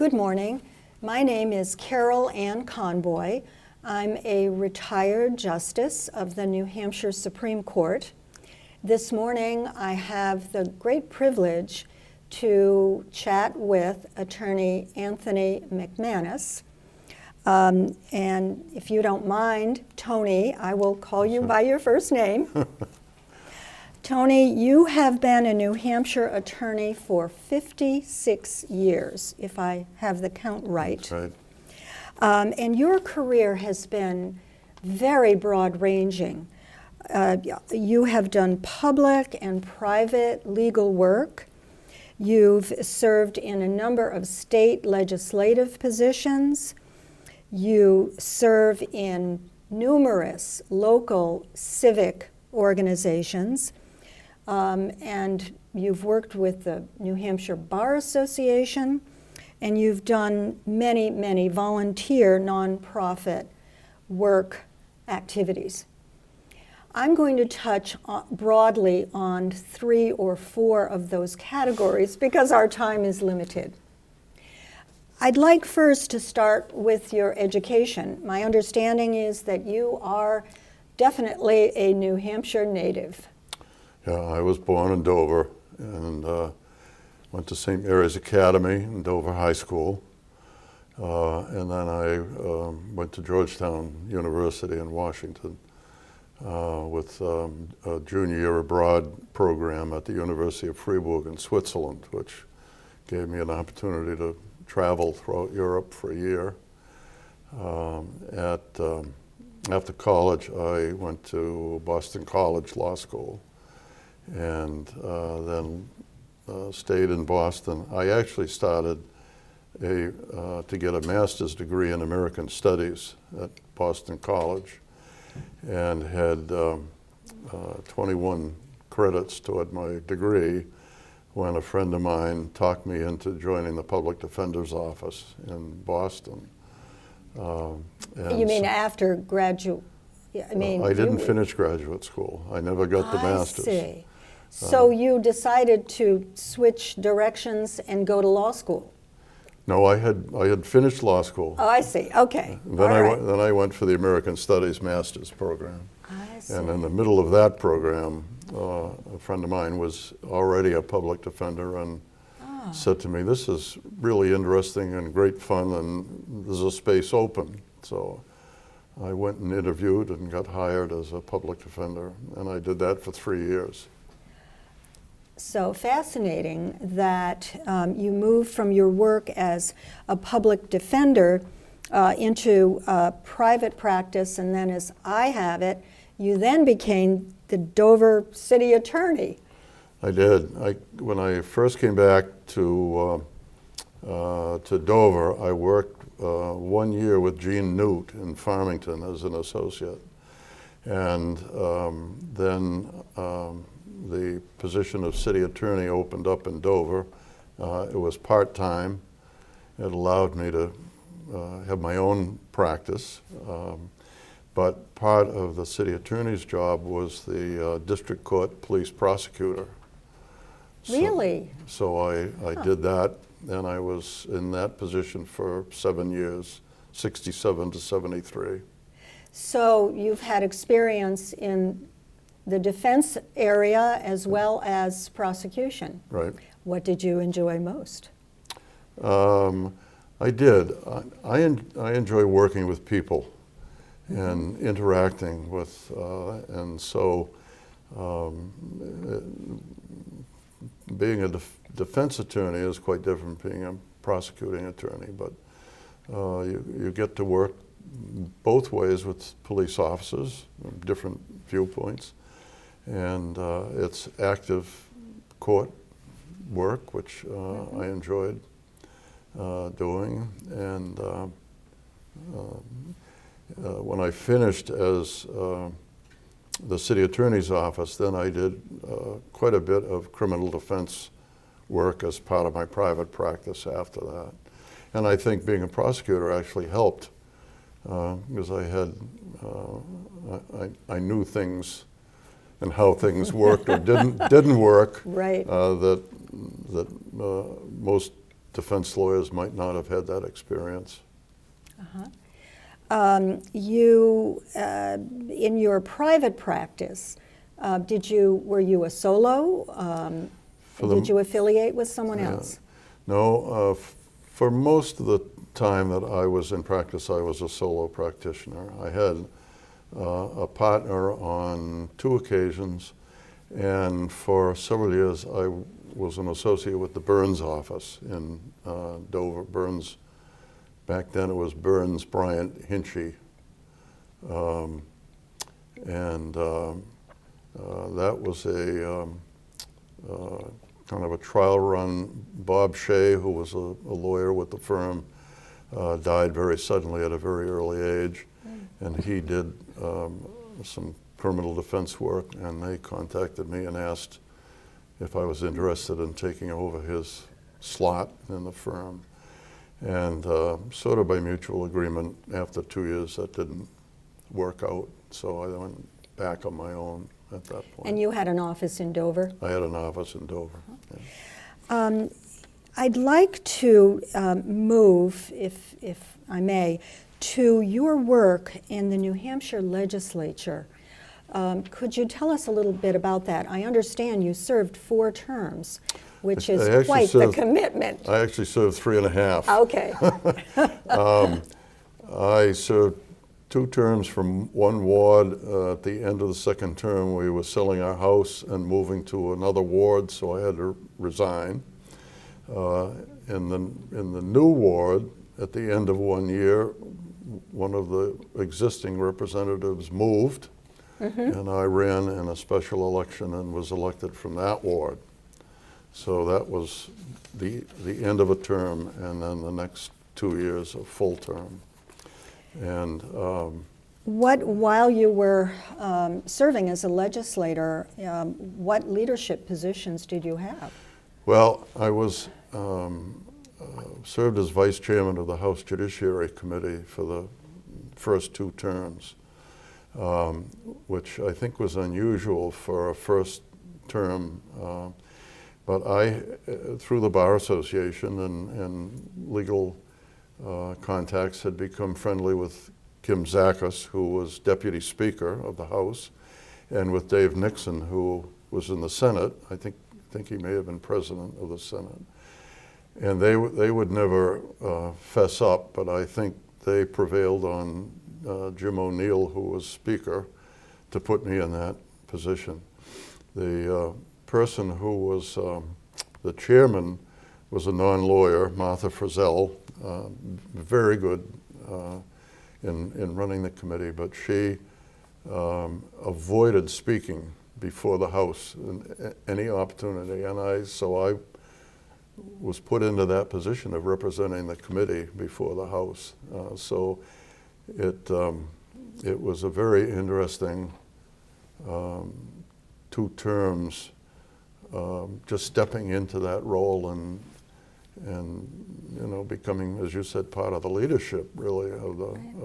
Good morning. My name is Carol Ann Conboy. I'm a retired justice of the New Hampshire Supreme Court. This morning I have the great privilege to chat with attorney Anthony McManus. And if you don't mind, Tony, I will call you by your first name. Tony, you have been a New Hampshire attorney for 56 years, if I have the count right. That's right. And your career has been very broad-ranging. You have done public and private legal work. You've served in a number of state legislative positions. You serve in numerous local civic organizations. And you've worked with the New Hampshire Bar Association, and you've done many, many volunteer nonprofit work activities. I'm going to touch broadly on 3 or 4 of those categories because our time is limited. I'd like first to start with your education. My understanding is that you are definitely a New Hampshire native. Yeah, I was born in Dover and went to St. Mary's Academy and Dover High School. And then I went to Georgetown University in Washington with a junior year abroad program at the University of Freiburg in Switzerland, which gave me an opportunity to travel throughout Europe for a year. After college, I went to Boston College Law School and then stayed in Boston. I actually started to get a master's degree in American Studies at Boston College and had 21 credits toward my degree when a friend of mine talked me into joining the public defender's office in Boston. You mean after graduate? I didn't finish graduate school. I never got the master's. I see. So you decided to switch directions and go to law school? No, I had finished law school. Oh, I see. Okay. Then I went for the American Studies master's program. I see. And in the middle of that program, a friend of mine was already a public defender and said to me, "This is really interesting and great fun, and there's a space open." So I went and interviewed and got hired as a public defender, and I did that for 3 years. So fascinating that you moved from your work as a public defender into private practice, and then as I have it, you then became the Dover city attorney. I did. When I first came back to Dover, I worked 1 year with Gene Newt in Farmington as an associate. And then the position of city attorney opened up in Dover. It was part-time. It allowed me to have my own practice. But part of the city attorney's job was the district court police prosecutor. Really? So I did that, and I was in that position for 7 years, 67 to 73. So you've had experience in the defense area as well as prosecution. Right. What did you enjoy most? I did. I enjoy working with people and interacting with, and so being a defense attorney is quite different from being a prosecuting attorney, but you get to work both ways with police officers, different viewpoints, and it's active court work, which I enjoyed doing. And when I finished as the city attorney's office, then I did quite a bit of criminal defense work as part of my private practice after that. And I think being a prosecutor actually helped because I knew things and how things worked or didn't work. Right. That most defense lawyers might not have had that experience. In your private practice, were you a solo? Did you affiliate with someone else? No, for most of the time that I was in practice, I was a solo practitioner. I had a partner on 2 occasions, and for several years I was an associate with the Burns office in Dover. Burns, back then it was Burns, Bryant, Hinchy, and that was a kind of a trial run. Bob Shea, who was a lawyer with the firm, died very suddenly at a very early age, and he did some criminal defense work, and they contacted me and asked if I was interested in taking over his slot in the firm. And sort of by mutual agreement, after 2 years, that didn't work out, so I went back on my own at that point. And you had an office in Dover? I had an office in Dover. Yeah. I'd like to move, if I may, to your work in the New Hampshire legislature. Could you tell us a little bit about that? I understand you served 4 terms, which is quite the commitment. I actually served 3.5. Okay. I served 2 terms from 1 ward. At the end of the 2nd term, we were selling our house and moving to another ward, so I had to resign. In the new ward, at the end of 1 year, one of the existing representatives moved, and I ran in a special election and was elected from that ward. So that was the end of a term, and then the next 2 years a full term. And while you were serving as a legislator, what leadership positions did you have? Well, I was served as vice chairman of the House Judiciary Committee for the first 2 terms, which I think was unusual for a first term. But I, through the Bar Association and legal contacts, had become friendly with Kim Zachas, who was Deputy Speaker of the House, and with Dave Nixon, who was in the Senate. I think he may have been President of the Senate. And they would never fess up, but I think they prevailed on Jim O'Neill, who was Speaker, to put me in that position. The person who was the chairman was a non-lawyer, Martha Frizzell, very good in running the committee, but she avoided speaking before the House in any opportunity, and so I was put into that position of representing the committee before the House. So it was a very interesting 2 terms, just stepping into that role and becoming, as you said, part of the leadership really of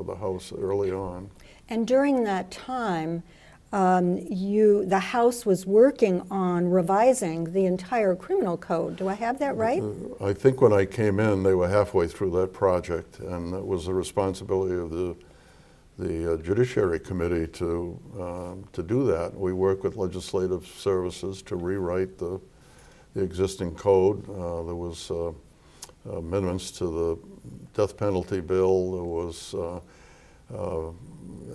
the House early on. And during that time, the House was working on revising the entire criminal code. Do I have that right? I think when I came in, they were halfway through that project, and it was the responsibility of the Judiciary Committee to do that. We worked with Legislative Services to rewrite the existing code. There was amendments to the death penalty bill. There was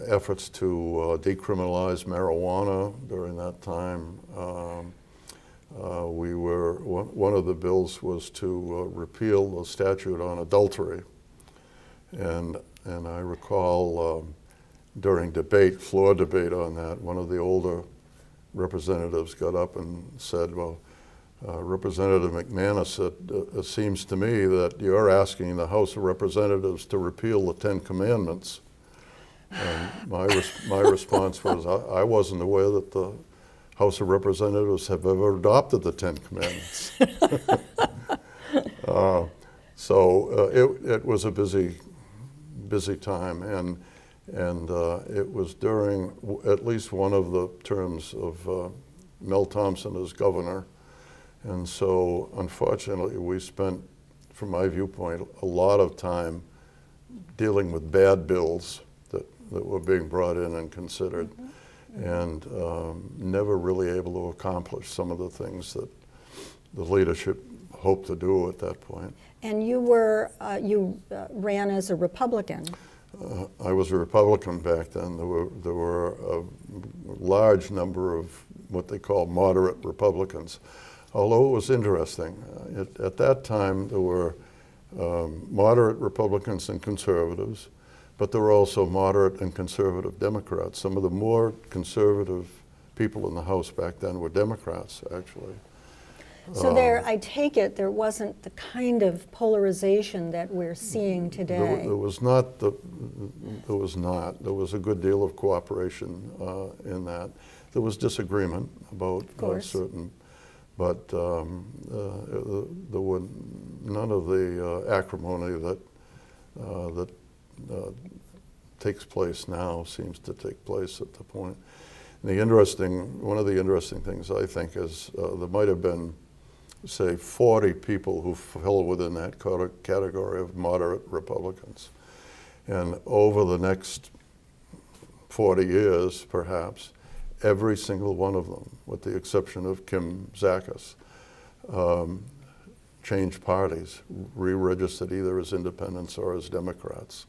efforts to decriminalize marijuana during that time. One of the bills was to repeal the statute on adultery, and I recall during floor debate on that, one of the older representatives got up and said, "Well, Representative McManus, it seems to me that you're asking the House of Representatives to repeal the 10 Commandments." And my response was, I wasn't aware that the House of Representatives have ever adopted the 10 Commandments. It was a busy time, and it was during at least one of the terms of Mel Thompson as governor. And so, unfortunately, we spent from my viewpoint, a lot of time dealing with bad bills that were being brought in and considered, and never really able to accomplish some of the things that the leadership hoped to do at that point. And you were, ran as a Republican. I was a Republican back then. There were a large number of what they call moderate Republicans. Although it was interesting, at that time there were moderate Republicans and conservatives, but there were also moderate and conservative Democrats. Some of the more conservative people in the House back then were Democrats, actually. So there, I take it, there wasn't the kind of polarization that we're seeing today. There was not. There was a good deal of cooperation in that. There was disagreement about certain, but there were none of the acrimony that takes place now seems to take place at the point. And one of the interesting things I think is there might have been, say, 40 people who fell within that category of moderate Republicans. And over the next 40 years, perhaps, every single one of them, with the exception of Kim Zachas, changed parties, re-registered either as independents or as Democrats.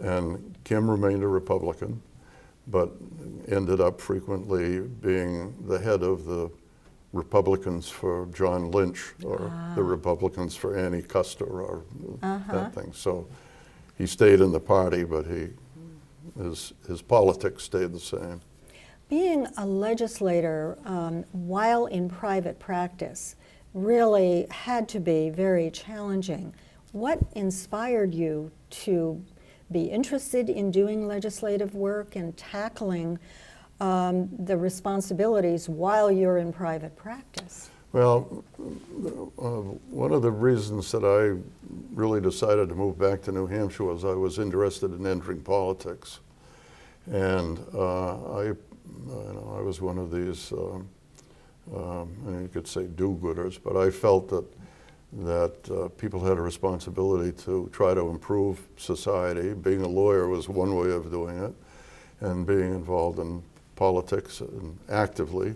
And Kim remained a Republican, but ended up frequently being the head of the Republicans for John Lynch, or the Republicans for Annie Custer, or that thing. So he stayed in the party, but his politics stayed the same. Being a legislator while in private practice really had to be very challenging. What inspired you to be interested in doing legislative work and tackling the responsibilities while you're in private practice? Well, one of the reasons that I really decided to move back to New Hampshire was I was interested in entering politics. And I was one of these, and you could say do-gooders, but I felt that people had a responsibility to try to improve society. Being a lawyer was one way of doing it, and being involved in politics and actively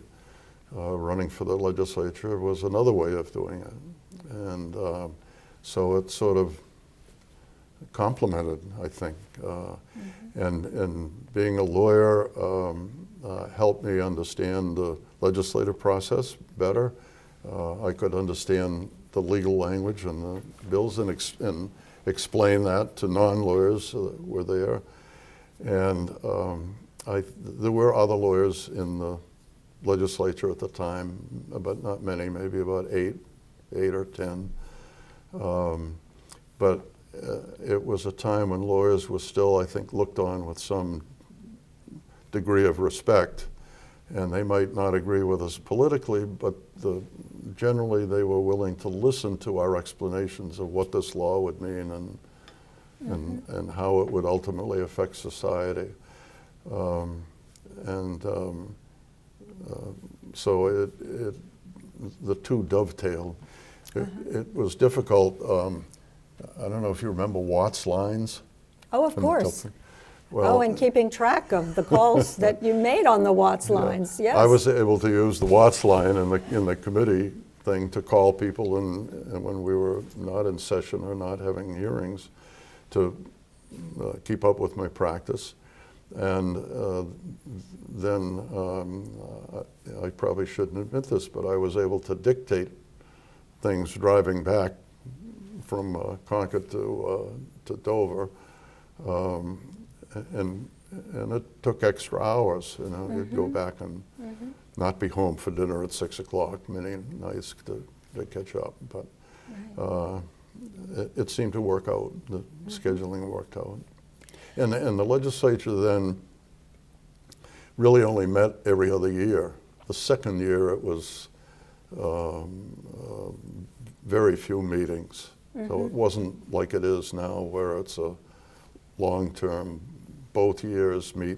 running for the legislature was another way of doing it. And so it sort of complemented, I think. And being a lawyer helped me understand the legislative process better. I could understand the legal language and the bills and explain that to non-lawyers that were there. And there were other lawyers in the legislature at the time, but not many, maybe about eight or 10. But it was a time when lawyers were still, I think, looked on with some degree of respect. And they might not agree with us politically, but generally they were willing to listen to our explanations of what this law would mean and how it would ultimately affect society. So the two dovetailed. It was difficult. I don't know if you remember Watt's lines. Oh, of course. Well, and keeping track of the calls that you made on the Watts lines, yes. I was able to use the Watts line in the committee thing to call people and when we were not in session or not having hearings to keep up with my practice. And then I probably shouldn't admit this, but I was able to dictate things driving back from Concord to Dover. And it took extra hours, you'd go back and not be home for dinner at 6 o'clock many nights to catch up. But it seemed to work out, the scheduling worked out. And the legislature then really only met every other year. The second year it was very few meetings. So it wasn't like it is now where it's a long-term, both years meet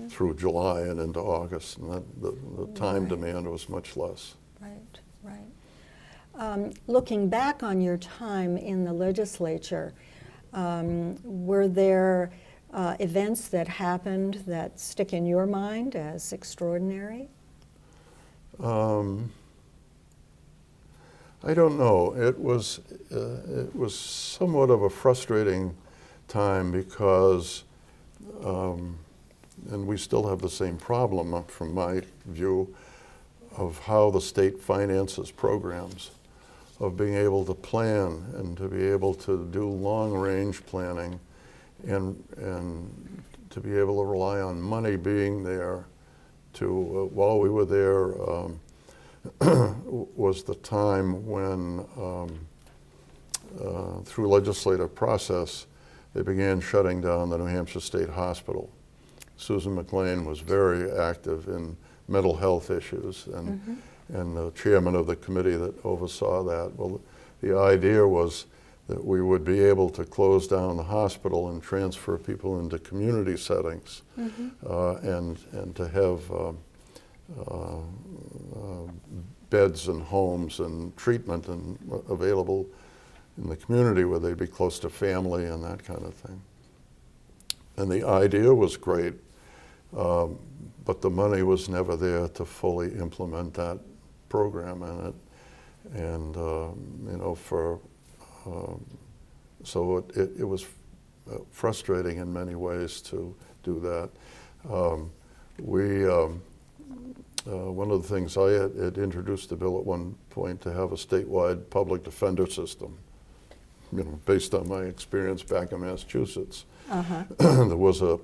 through July and into August, and the time demand was much less. Right. Looking back on your time in the legislature, were there events that happened that stick in your mind as extraordinary? I don't know. It was somewhat of a frustrating time because, and we still have the same problem from my view of how the state finances programs, of being able to plan and to be able to do long-range planning and to be able to rely on money being there to, while we were there, was the time when, through legislative process, they began shutting down the New Hampshire State Hospital. Susan McLean was very active in mental health issues and the chairman of the committee that oversaw that. Well, the idea was that we would be able to close down the hospital and transfer people into community settings and to have beds and homes and treatment and available in the community where they'd be close to family and that kind of thing. And the idea was great, but the money was never there to fully implement that program in it. And you know, so it was frustrating in many ways to do that. One of the things I had introduced the bill at one point to have a statewide public defender system, you know, based on my experience back in Massachusetts. There was a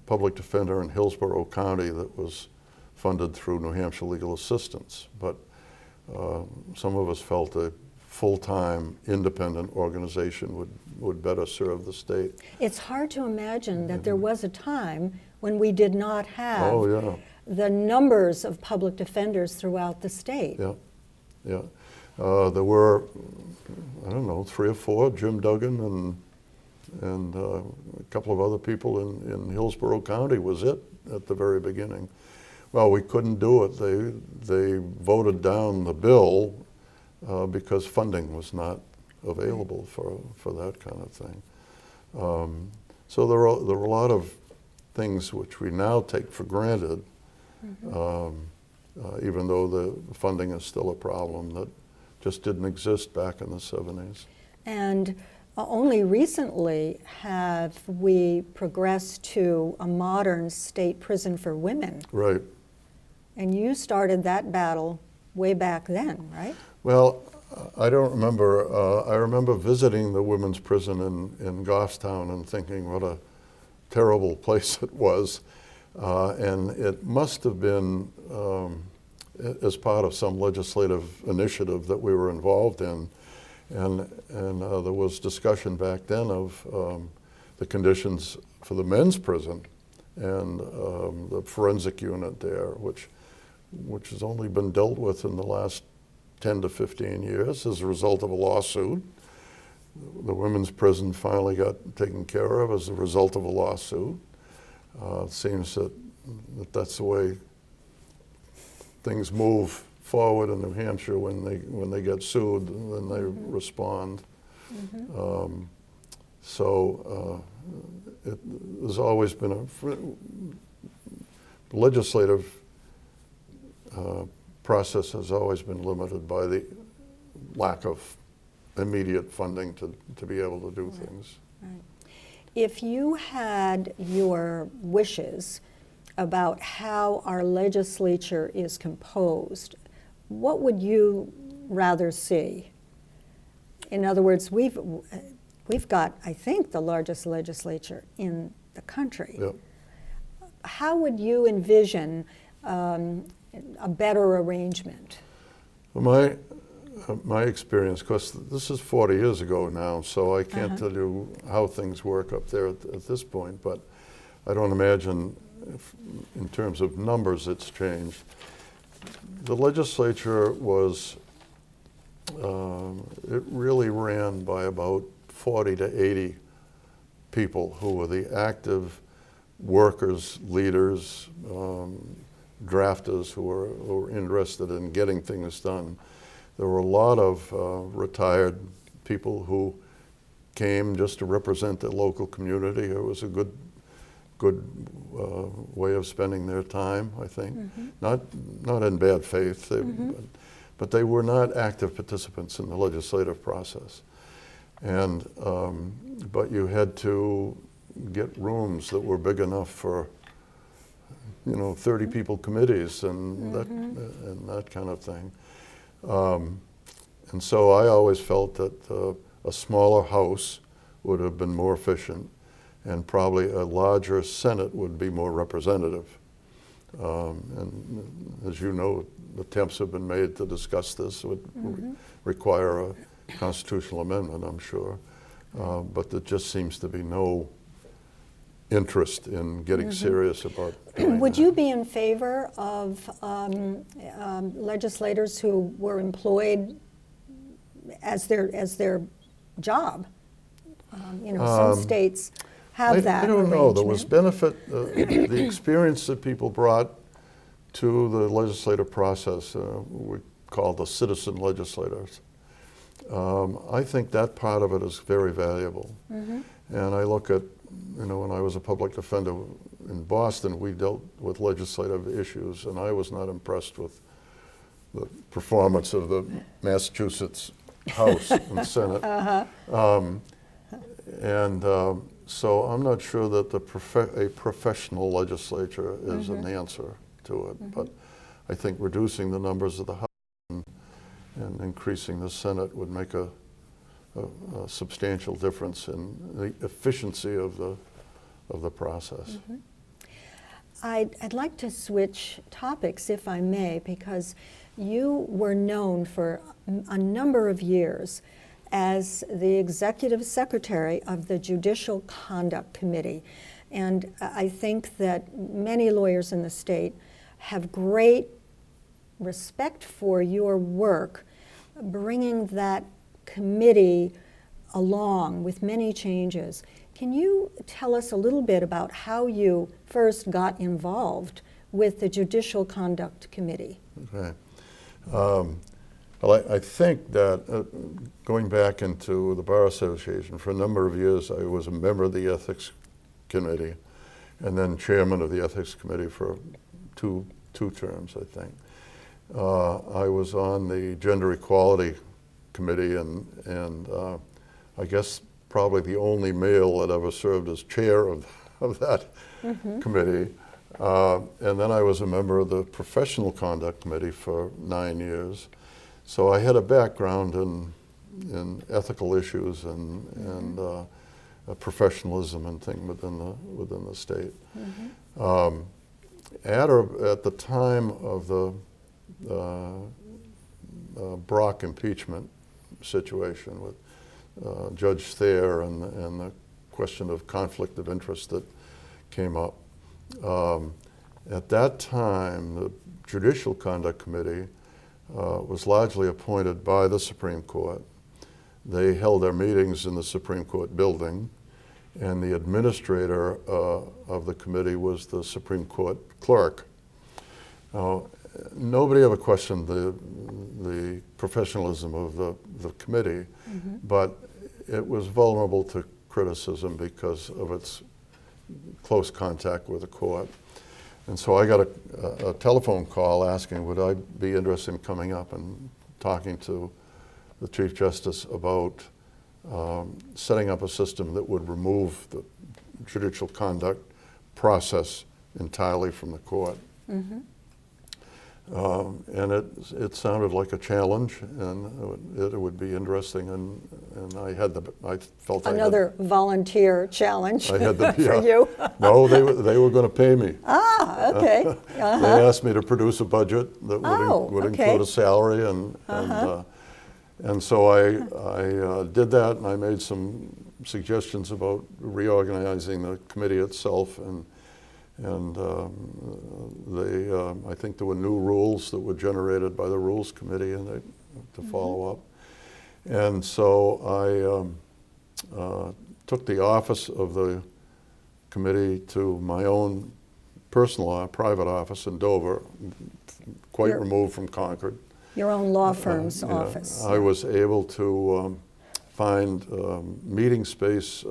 public defender in Hillsborough County that was funded through New Hampshire Legal Assistance, but some of us felt a full-time independent organization would better serve the state. It's hard to imagine that there was a time when we did not have the numbers of public defenders throughout the state. Yeah. There were, I don't know, 3 or 4, Jim Duggan and a couple of other people in Hillsborough County was it at the very beginning. Well, we couldn't do it. They voted down the bill because funding was not available for that kind of thing. So there were a lot of things which we now take for granted, even though the funding is still a problem that just didn't exist back in the 70s. And only recently have we progressed to a modern state prison for women. Right. And you started that battle way back then, right? Well, I don't remember. I remember visiting the women's prison in Goffstown and thinking what a terrible place it was. And it must have been as part of some legislative initiative that we were involved in. And there was discussion back then of the conditions for the men's prison and the forensic unit there, which has only been dealt with in the last 10 to 15 years as a result of a lawsuit. The women's prison finally got taken care of as a result of a lawsuit. It seems that that's the way things move forward in New Hampshire when they get sued, then they respond. There's always been a legislative process has always been limited by the lack of immediate funding to be able to do things. Right. If you had your wishes about how our legislature is composed, what would you rather see? In other words, we've got, I think, the largest legislature in the country. Yep. How would you envision a better arrangement? Well, my experience, because this is 40 years ago now, so I can't tell you how things work up there at this point, but I don't imagine in terms of numbers it's changed. The legislature was, it really ran by about 40 to 80 people who were the active workers, leaders, drafters who were interested in getting things done. There were a lot of retired people who came just to represent their local community. It was a good way of spending their time, I think. Not in bad faith, but they were not active participants in the legislative process. And but you had to get rooms that were big enough for 30 people committees and that kind of thing. And so I always felt that a smaller House would have been more efficient, and probably a larger Senate would be more representative. And as you know, attempts have been made to discuss this. It would require a constitutional amendment, I'm sure. But there just seems to be no interest in getting serious about doing Would that. you be in favor of legislators who were employed as their job? Some states have that I don't know. There arrangement. was benefit, the experience that people brought to the legislative process, we call the citizen legislators. I think that part of it is very valuable. And I look at, when I was a public defender in Boston, we dealt with legislative issues, and I was not impressed with the performance of the Massachusetts House and Senate. So I'm not sure that a professional legislature is an answer to it, but I think reducing the numbers of the House and increasing the Senate would make a substantial difference in the efficiency of the process. I'd like to switch topics, if I may, because you were known for a number of years as the executive secretary of the Judicial Conduct Committee. And I think that many lawyers in the state have great respect for your work bringing that committee along with many changes. Can you tell us a little bit about how you first got involved with the Judicial Conduct Committee? Okay. Well, I think that going back into the Bar Association, for a number of years I was a member of the Ethics Committee and then chairman of the Ethics Committee for two terms, I think. I was on the Gender Equality Committee and I guess probably the only male that ever served as chair of that committee. And then I was a member of the Professional Conduct Committee for 9 years. So I had a background in ethical issues and professionalism and things within the state. At the time of the Brock impeachment situation with Judge Thayer and the question of conflict of interest that came up, at that time the Judicial Conduct Committee was largely appointed by the Supreme Court. They held their meetings in the Supreme Court building, and the administrator of the committee was the Supreme Court clerk. Now, nobody ever questioned the professionalism of the committee, but it was vulnerable to criticism because of its close contact with the court. And so I got a telephone call asking would I be interested in coming up and talking to the Chief Justice about setting up a system that would remove the judicial conduct entirely from the court. And it sounded like a challenge, and it would be interesting. And I felt Another volunteer challenge I had the, for yeah. you. No, they were going to pay me. Ah, okay. They asked me to produce a budget that would include a salary, and so I did that, and I made some suggestions about reorganizing the committee itself, and I think there were new rules that were generated by the Rules Committee and to follow up. And so I took the office of the committee to my own personal law, private office in Dover, quite Your- removed from Concord. Your own law firm's Yeah, office. I was able to find meeting space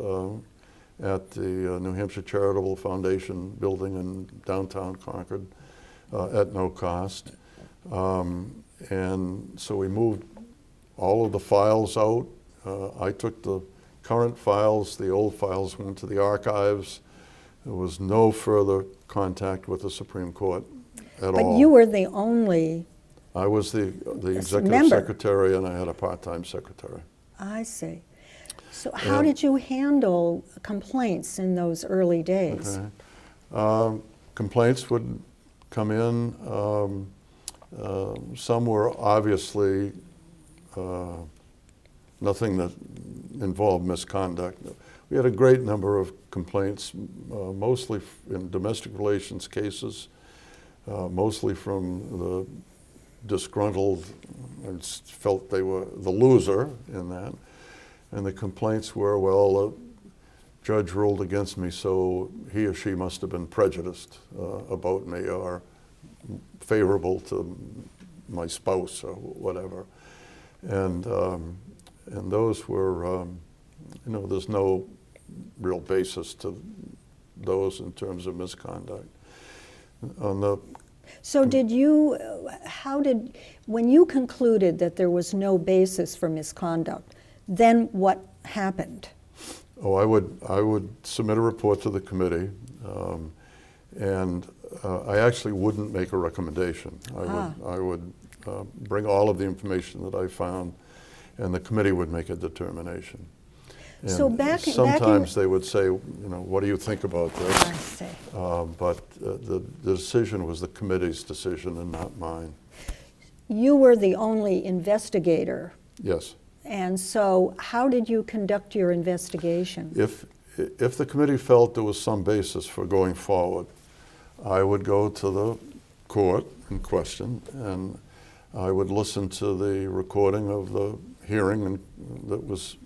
at the New Hampshire Charitable Foundation building in downtown Concord at no cost. And so we moved all of the files out. I took the current files, the old files went to the archives. There was no further contact with the Supreme Court at all. But you were the only, I was the executive member. secretary, and I had a part-time secretary. I see. So how And- did you handle complaints in those early days? Okay. Complaints would come in. Some were obviously nothing that involved misconduct. We had a great number of complaints, mostly in domestic relations cases, mostly from the disgruntled and felt they were the loser in that. And the complaints were, well, the judge ruled against me, so he or she must have been prejudiced about me or favorable to my spouse or whatever. And those were, there's no real basis to those in terms of misconduct. On the So when you concluded that there was no basis for misconduct, then what happened? I would submit a report to the committee, and I actually wouldn't make a recommendation. I would bring all of the information that I found, and the committee would make a determination. And So back in- sometimes they would say, what do you think about this? I see. But the decision was the committee's decision and not mine. You were the only investigator, Yes. and so how did you conduct your investigation? If the committee felt there was some basis for going forward, I would go to the court in question, and I would listen to the recording of the hearing that was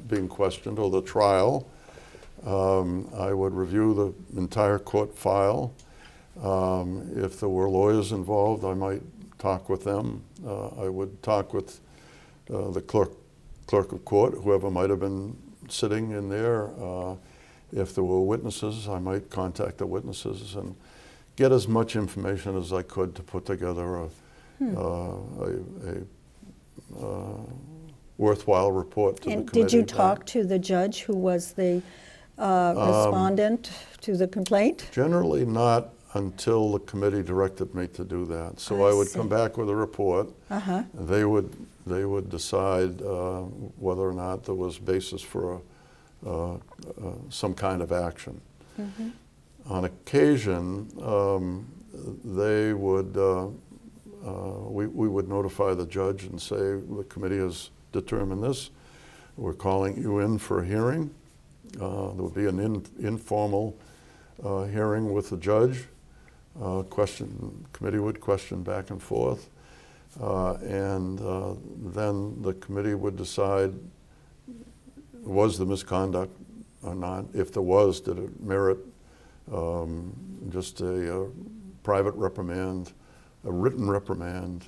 being questioned, or the trial. I would review the entire court file. If there were lawyers involved, I might talk with them. I would talk with the clerk of court, whoever might have been sitting in there. If there were witnesses, I might contact the witnesses and get as much information as I could to put together a worthwhile report to the And committee. did you talk to the judge who was the respondent to the complaint? Generally not until the committee directed me to do that. So I I would see. come back with a report. Uh-huh. They would decide whether or not there was basis for some kind of action. Mm-hmm. On occasion, they would we would notify the judge and say, the committee has determined this. We're calling you in for a hearing. There would be an informal hearing with the judge. Committee would question back and forth. And then the committee would decide, was the misconduct or not? If there was, did it merit just a private reprimand, a written reprimand,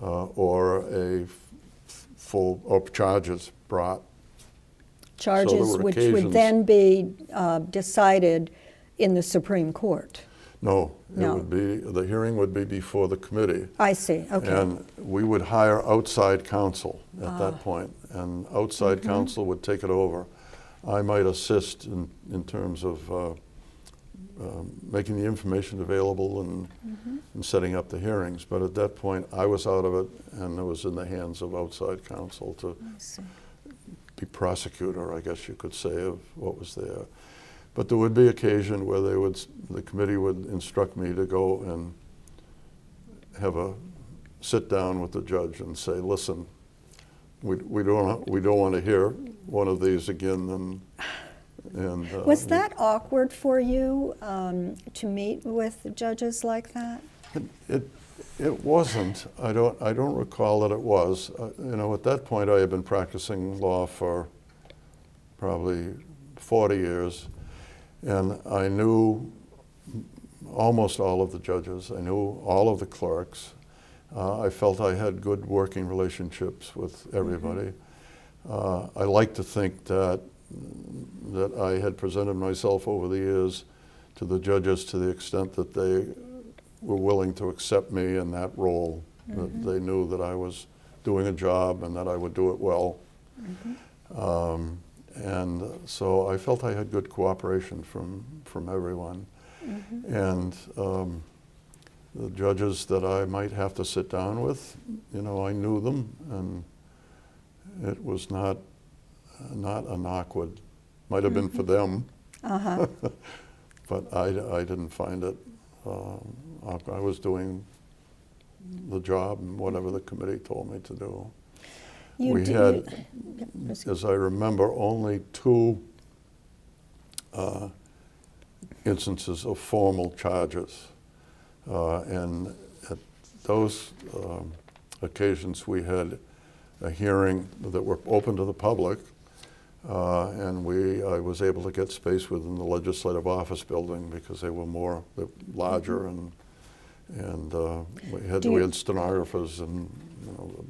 or a full charges brought? Charges were which would occasions- then be decided in the Supreme Court? No, No. the hearing would be before the committee. I see, okay. And we would hire outside counsel at that point, and outside Mm-hmm. counsel would take it over. I might assist in terms of making the information available and setting up the hearings, but at that point I was out of it, and it was in the hands of outside counsel to I see. be prosecutor, I guess you could say, of what was there. But there would be occasion where the committee would instruct me to go and have a sit down with the judge and say, listen, we don't want to hear one of these again. And Was that awkward for you to meet with judges like that? It wasn't. I don't recall that it was. At that point I had been practicing law for probably 40 years, and I knew almost all of the judges. I knew all of the clerks. I felt I had good working relationships with everybody. I like to think that I had presented myself over the years to the judges to the extent that they were willing to accept me in that role, that they knew that I was doing a job and that I would do it well. And so I felt I had good cooperation from everyone. And the judges that I might have to sit down with, you know, I knew them, and it was not an awkward, might have been for them, but I didn't find it. I was doing the job and whatever the committee told me to do. We had, as I remember, only 2 instances of formal charges. And at those occasions, we had a hearing that were open to the public, and I was able to get space within the legislative office building because they were larger, and we had stenographers, and you know,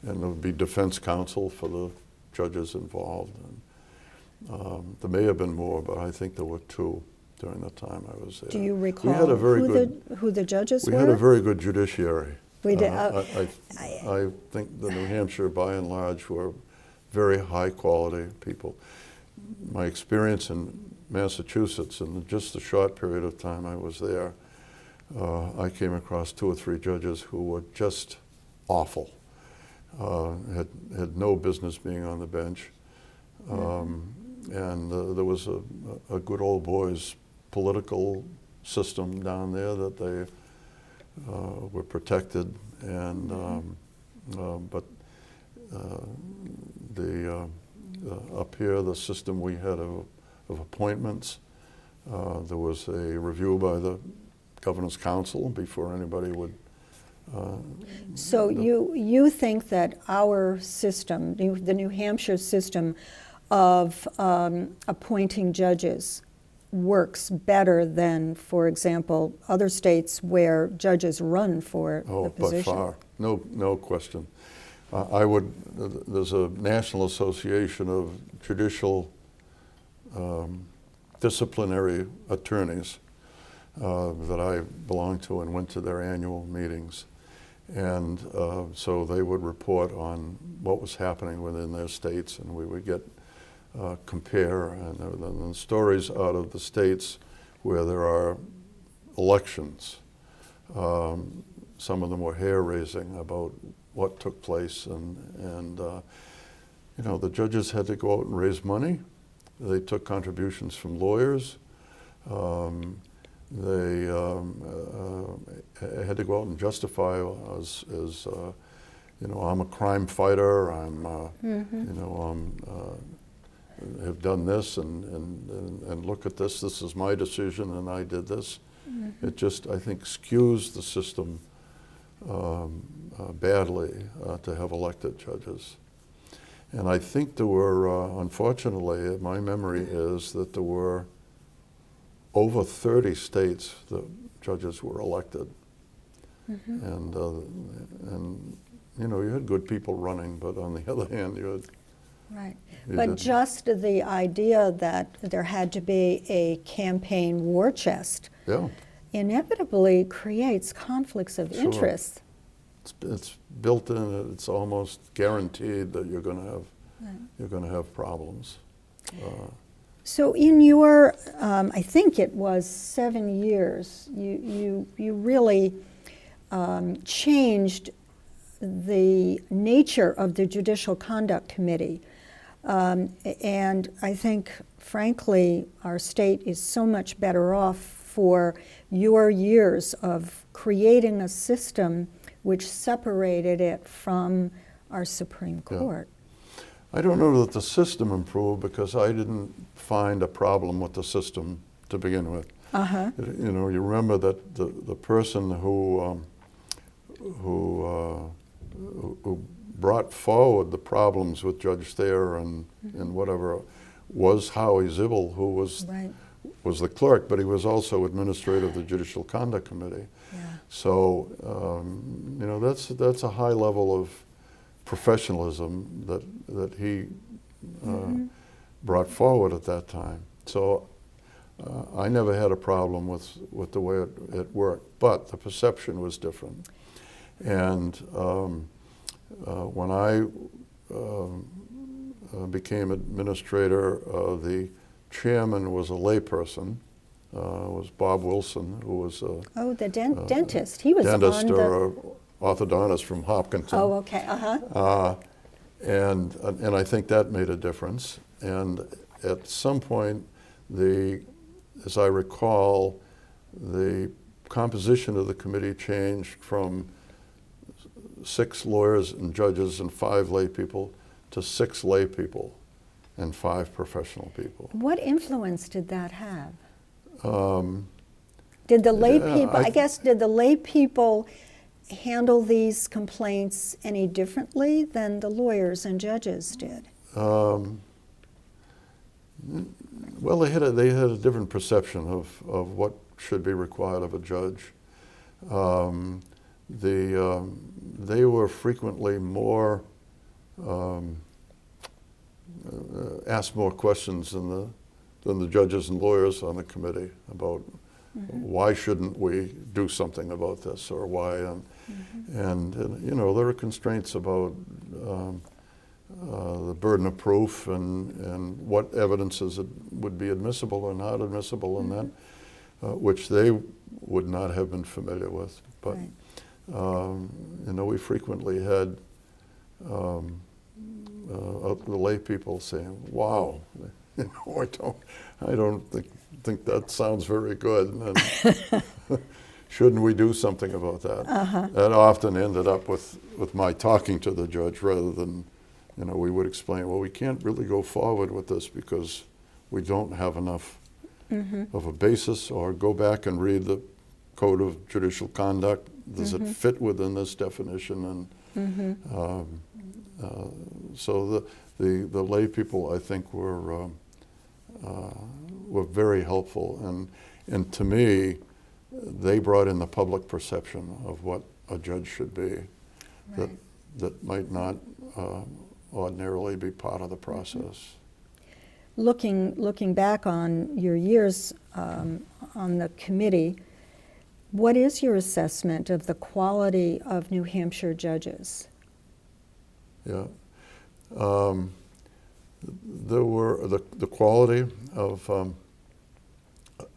and there would be defense counsel for the judges involved. And, there may have been more, but I think there were 2 during the time I was there. Do you recall we had a very who the judges were? We had a very good judiciary. We did. I think the New Hampshire, by and large, were very high quality people. My experience in Massachusetts, in just the short period of time I was there, I came across 2 or 3 judges who were just awful. Had no business being on the bench. And there was a good old boys political system down there that they were protected, and but up here, the system we had of appointments, there was a review by the Governor's Council before anybody would. So you think that our system, the New Hampshire system of appointing judges, works better than, for example, other states where judges run for the position? By far, no question. There's a National Association of Judicial Disciplinary Attorneys that I belong to and went to their annual meetings. And so they would report on what was happening within their states, and we would get compare, and the stories out of the states where there are elections. Some of them were hair-raising about what took place, and you know, the judges had to go out and raise money. They took contributions from lawyers. They had to go out and justify as you know, I'm a crime fighter. I'm you know, have done this, and look at this. This is my decision, and I did this. It just, I think, skews the system badly to have elected judges. And I think there were, unfortunately, my memory is that there were over 30 states that judges were elected. And you know, you had good people running, but on the other hand, you had. Right. But just the idea that there had to be a campaign war chest inevitably creates conflicts of interest. It's built in. It's almost guaranteed that you're going to have problems. So in your, I think it was 7 years, you really changed the nature of the Judicial Conduct Committee. And I think, frankly, our state is so much better off for your years of creating a system which separated it from our Supreme Court. I don't know that the system improved because I didn't find a problem with the system to begin with. You know, you remember that the person who brought forward the problems with Judge Thayer and whatever was Howie Zibel, who was was the clerk, but he was also administrator of the Judicial Conduct Committee. Yeah. So, you know, that's a high level of professionalism that he brought forward at that time. So I never had a problem with the way it worked, but the perception was different. And when I became administrator, the chairman was a layperson. Was Bob Wilson, who was a the dentist. He was dentist on the... or a orthodontist from Hopkinton. Oh, okay. Uh-huh. And I think that made a difference. And at some point, as I recall, the composition of the committee changed from 6 lawyers and judges and 5 lay people to 6 lay people and 5 professional people. What influence did that have? Did the lay people, did the lay people handle these complaints any differently than the lawyers and judges did? Well, they had a different perception of what should be required of a judge. They were frequently more asked more questions than the judges and lawyers on the committee about why shouldn't we do something about this, or why, and you know, there are constraints about the burden of proof and what evidences would be admissible or not admissible in that, which they would not have been familiar with. But Right. you know, we frequently had the lay people saying, "Wow, you know, I don't think that sounds very good, and shouldn't we do something about that?" That often ended up with my talking to the judge rather than, you know, we would explain, well, we can't really go forward with this because we don't have enough of a basis, or go back and read the Code of Judicial Conduct. Does it fit within this definition? And so the lay people, I think, were very helpful, and to me, they brought in the public perception of what a judge should be, that might not ordinarily be part of the process. Looking back on your years on the committee, what is your assessment of the quality of New Hampshire judges? Yeah. There were the quality of,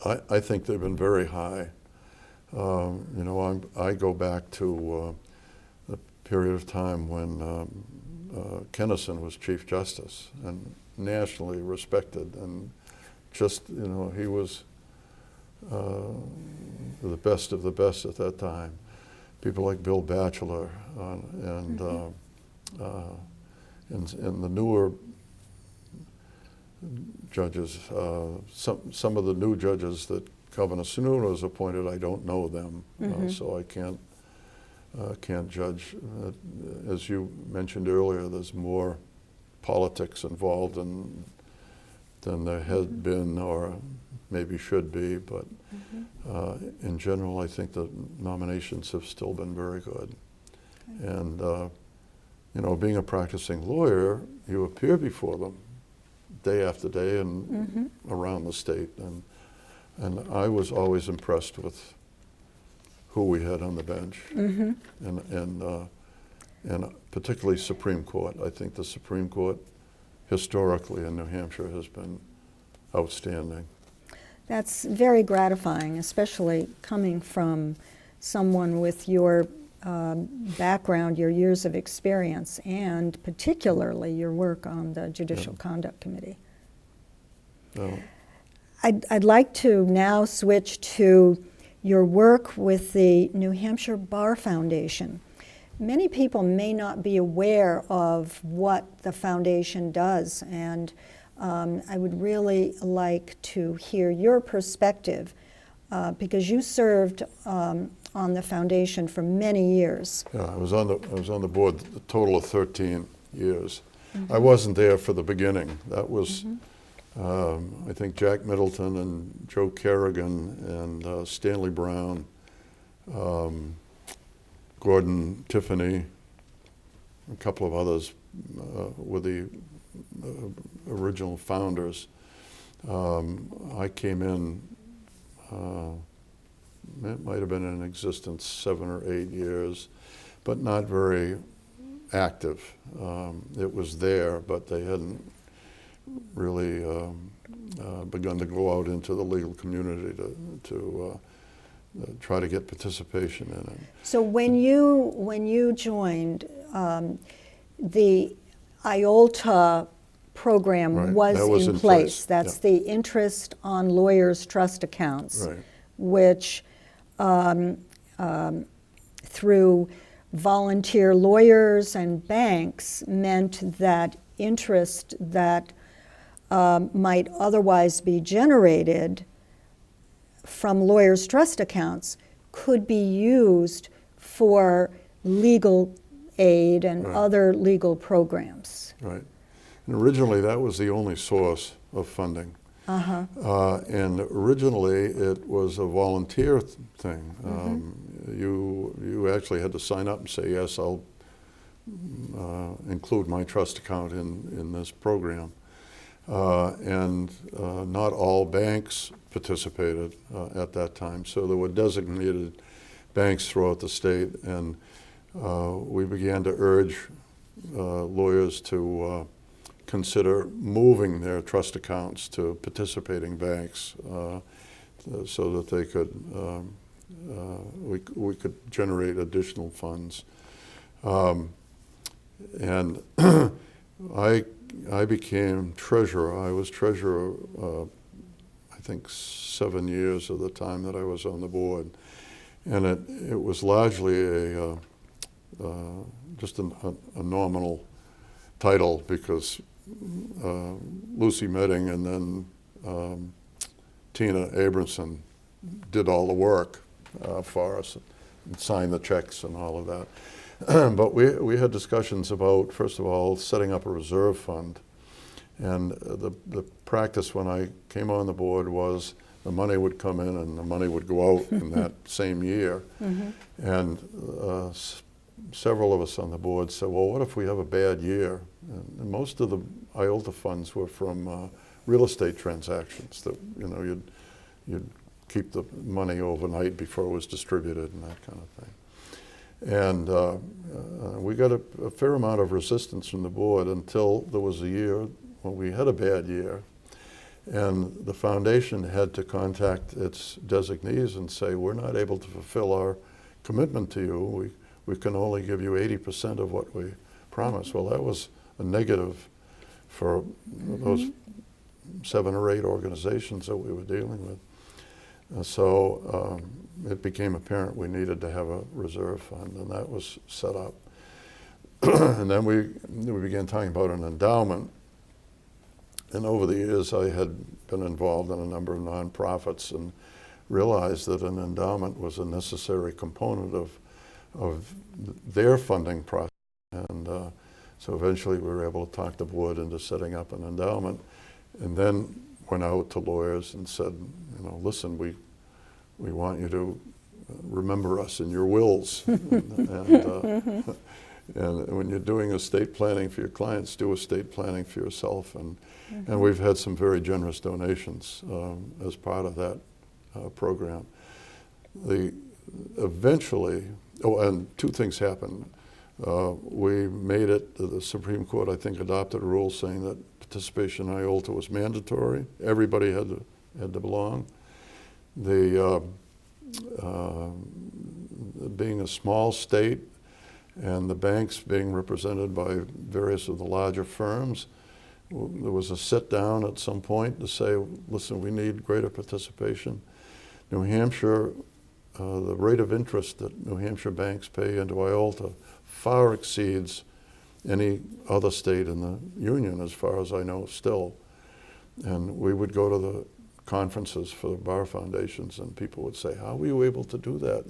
I think they've been very high. You know, I go back to the period of time when Kennison was Chief Justice and nationally respected, and just, you know, he was the best of the best at that time. People like Bill Batchelor and the newer judges, some of the new judges that Governor Sununu has appointed, I don't know them, so I can't judge. As you mentioned earlier, there's more politics involved than there has been, or maybe should be, but in general, I think the nominations have still been very good. And you know, being a practicing lawyer, you appear before them day after day and around the state, and I was always impressed with who we had on the bench, and particularly Supreme Court. I think the Supreme Court historically in New Hampshire has been outstanding. That's very gratifying, especially coming from someone with your background, your years of experience, and particularly your work on the Judicial Conduct Committee. So, I'd like to now switch to your work with the New Hampshire Bar Foundation. Many people may not be aware of what the foundation does, and I would really like to hear your perspective because you served on the foundation for many years. yeah, I was on the board a total of 13 years. I wasn't there for the beginning. That was I think Jack Middleton and Joe Kerrigan and Stanley Brown, Gordon Tiffany, a couple of others were the original founders. I came in, it might have been in existence 7 or 8 years, but not very active. It was there, but they hadn't really begun to go out into the legal community to try to get participation in it. So when you joined, the IOLTA program Right, was that was in in place. place, That's yeah. the interest on lawyers' trust accounts, Right. which through volunteer lawyers and banks meant that interest that might otherwise be generated from lawyers' trust accounts could be used for legal aid and Right. other legal programs. Right. And originally, that was the only source of funding. And originally, it was a volunteer thing. You actually had to sign up and say, yes, I'll include my trust account in this program. And not all banks participated at that time. So there were designated banks throughout the state, and we began to urge lawyers to consider moving their trust accounts to participating banks so that they could, we could generate additional funds. And I became treasurer. I was treasurer, I think 7 years of the time that I was on the board. And it was largely just a nominal title because Lucy Medding and then Tina Abramson did all the work for us and signed the checks and all of that. But we had discussions about, first of all, setting up a reserve fund. And the practice when I came on the board was the money would come in and the money would go out in that same year. And several of us on the board said, well, what if we have a bad year? And most of the IOLTA funds were from real estate transactions that, you'd keep the money overnight before it was distributed and that kind of thing. And we got a fair amount of resistance from the board until there was a year when we had a bad year. And the foundation had to contact its designees and say, we're not able to fulfill our commitment to you. We can only give you 80% of what we promised. Well, that was a negative for those 7 or 8 organizations that we were dealing with. So it became apparent we needed to have a reserve fund, and that was set up. And then we began talking about an endowment. And over the years, I had been involved in a number of nonprofits and realized that an endowment was a necessary component of their funding process. And so eventually we were able to talk the board into setting up an endowment, and then went out to lawyers and said, listen, we want you to remember us in your wills. And when you're doing estate planning for your clients, do estate planning for yourself. And we've had some very generous donations as part of that program. Eventually, and 2 things happened. We made it, the Supreme Court, I think, adopted a rule saying that participation in IOLTA was mandatory. Everybody had to belong. Being a small state and the banks being represented by various of the larger firms, there was a sit down at some point to say, listen, we need greater participation. New Hampshire, the rate of interest that New Hampshire banks pay into IOLTA far exceeds any other state in the union, as far as I know, still. And we would go to the conferences for the bar foundations, and people would say, how were you able to do that?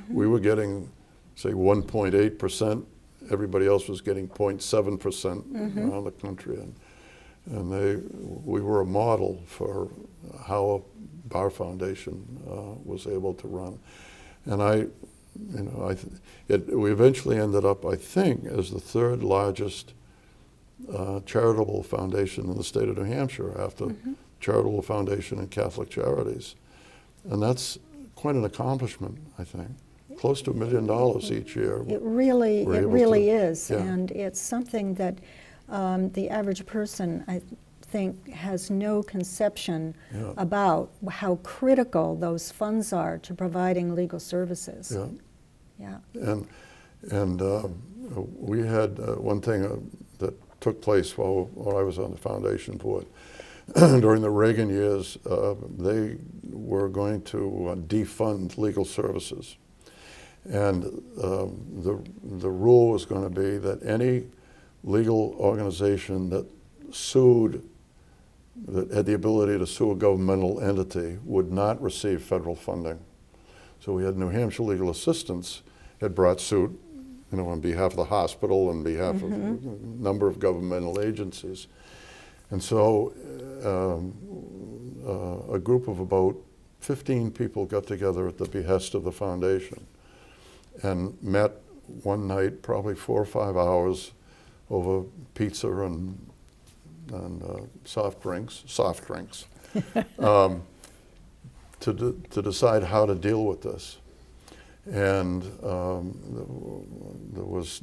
We were getting, say, 1.8%. Everybody else was getting 0.7% around the country. and we were a model for how a bar foundation was able to run. And we eventually ended up, I think, as the third largest charitable foundation in the state of New Hampshire after Charitable Foundation and Catholic Charities. And that's quite an accomplishment, I think. Close to $1 million each year. It really is. Yeah. And it's something that the average person, I think, has no conception about how critical those funds are to providing legal services. Yeah. And we had one thing that took place while I was on the foundation board. During the Reagan years, they were going to defund legal services. And the rule was going to be that any legal organization that had the ability to sue a governmental entity would not receive federal funding. So we had New Hampshire Legal Assistance had brought suit, on behalf of the hospital and behalf of a number of governmental agencies. And so a group of about 15 people got together at the behest of the foundation and met one night, probably 4 or 5 hours, over pizza and soft drinks, to decide how to deal with this. And there was,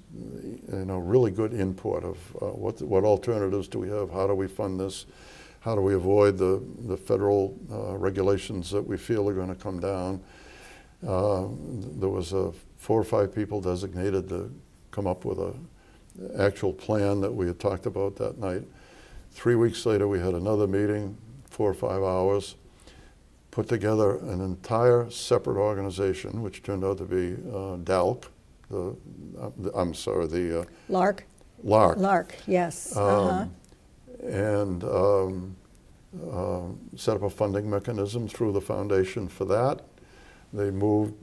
really good input of what alternatives do we have? How do we fund this? How do we avoid the federal regulations that we feel are going to come down? There was 4 or 5 people designated to come up with an actual plan that we had talked about that night. 3 weeks later, we had another meeting, 4 or 5 hours, put together an entire separate organization, which turned out to be DALC, LARC? LARC. LARC, yes. And set up a funding mechanism through the foundation for that. They moved,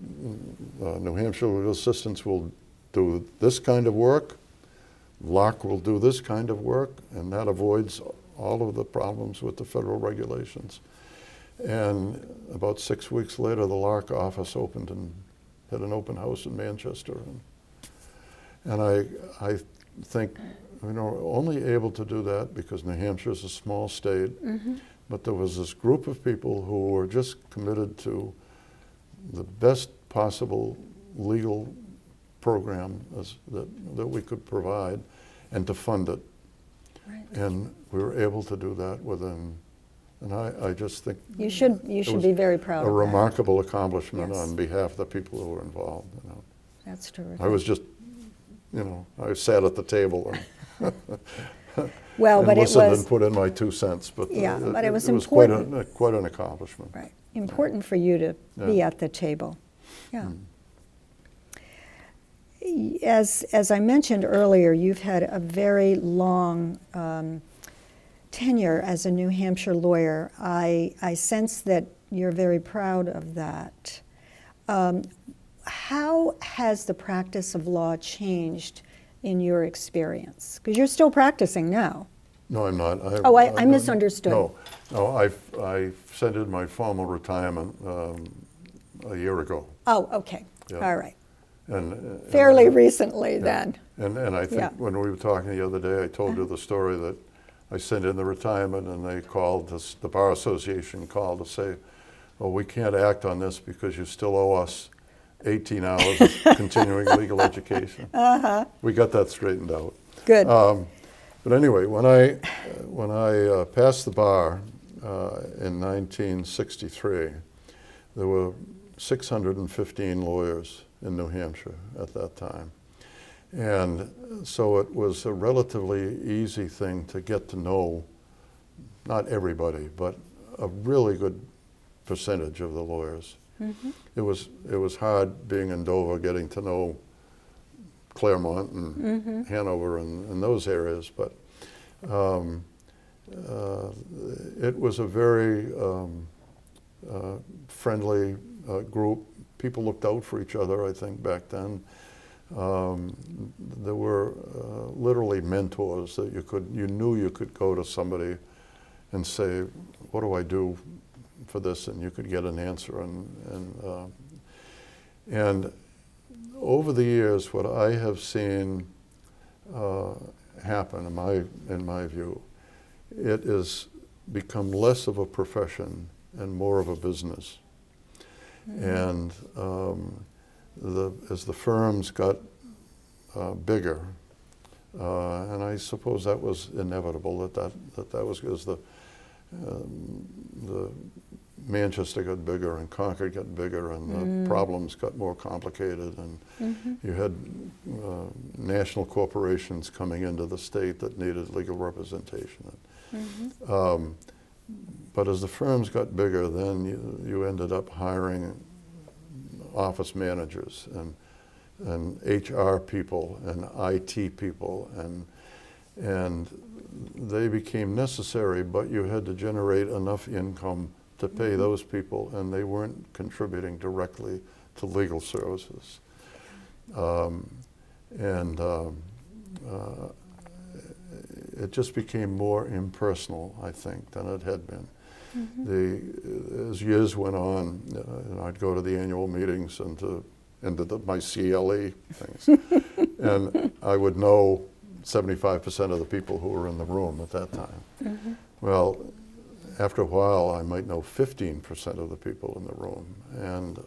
New Hampshire Legal Assistance will do this kind of work, LARC will do this kind of work, and that avoids all of the problems with the federal regulations. And about 6 weeks later, the LARC office opened and had an open house in Manchester. And I think, only able to do that because New Hampshire is a small state, but there was this group of people who were just committed to the best possible legal program that we could provide and to fund it. Right. And we were able to do that within, and I just think you should be very proud of that. A remarkable accomplishment Yes. on behalf of the people who were involved. That's terrific. I was just, I sat at the table and, well, and but listened it was and put in my 2 cents. But but it was quite important. quite an accomplishment. Right, important for you to be at the table. Yeah. As I mentioned earlier, you've had a very long tenure as a New Hampshire lawyer. I sense that you're very proud of that. How has the practice of law changed in your experience? Because you're still practicing now. No, I'm not. I misunderstood. No, I sent in my formal retirement a year ago. Oh, okay. Yeah. All right. And Fairly recently then. And I think when we were talking the other day, I told you the story that I sent in the retirement and they called, the Bar Association called to say, well, we can't act on this because you still owe us 18 hours of continuing legal education. We got that straightened out. Good. But anyway, when I passed the bar in 1963, there were 615 lawyers in New Hampshire at that time. And so it was a relatively easy thing to get to know, not everybody, but a really good percentage of the lawyers. It was hard being in Dover, getting to know Claremont and Hanover and those areas, but it was a very friendly group. People looked out for each other, I think, back then. there were literally mentors that you knew you could go to somebody and say, what do I do for this? And you could get an answer. And over the years, what I have seen happen, in my view, it has become less of a profession and more of a business. And as the firms got bigger, and I suppose that was inevitable, that was because the Manchester got bigger and Concord got bigger and the problems got more complicated, and you had national corporations coming into the state that needed legal representation. But as the firms got bigger, then you ended up hiring office managers and HR people and IT people, and they became necessary, but you had to generate enough income to pay those people, and they weren't contributing directly to legal services. It just became more impersonal, I think, than it had been. As years went on, I'd go to the annual meetings and into my CLE things, and I would know 75% of the people who were in the room at that time. Well, after a while, I might know 15% of the people in the room, and